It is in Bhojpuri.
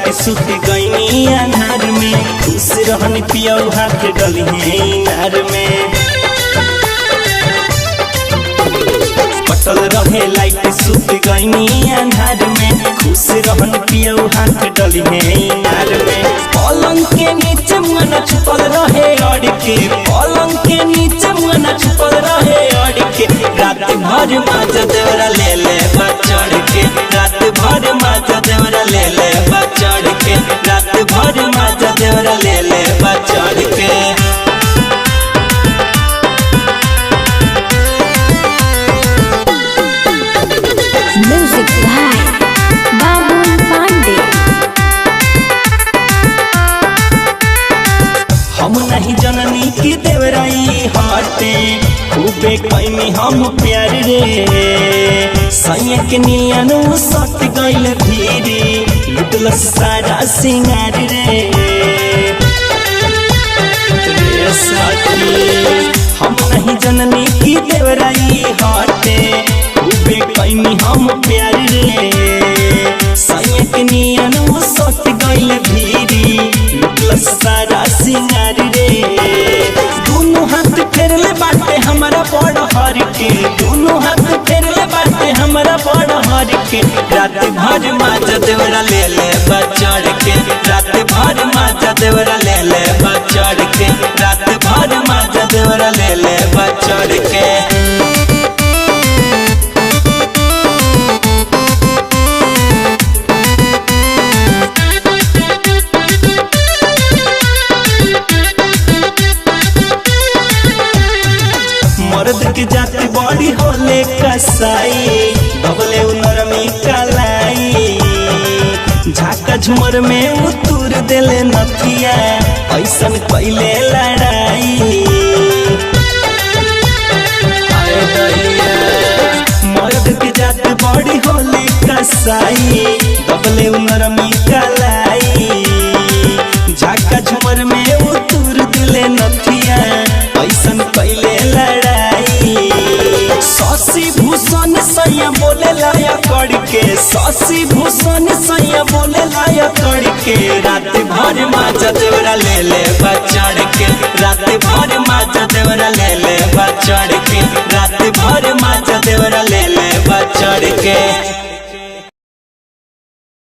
लाइट सुत गईनी अन्हार में, खुश रहन पिया हाथ डली है इनार में। पटल रहे लाइट सुत गईनी अन्हार में, खुश रहन पिया हाथ डली है इनार में। पलंग के नीचे मन छुपल रहे अड़ के, पलंग के नीचे मन छुपल रहे अड़ के। रात भर माजा देवरा ले ले चढ़ के, रात भर माजा देवरा ले ले चढ़ के, रात भर माजा देवरा ले ले चढ़ के। म्यूजिक बाय बाबुल पांडे। हम नहीं जननी की देवराई हटे, खूबे कैनी हम प्यार रे। सैया के नियन सट गइल भीरी, लुटल सारा सिंगार रे। हम नहीं जननी की देवराई हटे, खूबे कैनी हम प्यार रे। सैया के नियन सट गइल भीरी, लुटल सारा सिंगार रे। दोनों हाथ फेरले बाटे हमारा बड़ हर के, दोनों हाथ फेरले बाटे हमारा बड़ हर के। रात भर माजा देवरा ले ले चढ़ के, रात भर माजा देवरा ले ले चढ़ के, रात भर माजा देवरा ले ले चढ़ के। मर्द के जाति बड़ी होले कसाई, दबले नरमी कलाई। झाका झुमर में उतूर देले नथिया, ऐसन पहले लड़ाई। मर्द के जाति बड़ी होले कसाई, दबले नरमी कलाई। झाका झुमर में उतूर देले नथिया, ऐसन पहले लड़ाई। शशि भूषण सैया बोले लाया करके, शशि भूषण सैया बोले लाया करके। रात भर माजा देवरा ले ले चढ़ के, रात भर माजा देवरा ले ले चढ़ के, रात भर माजा देवरा ले ले चढ़ के।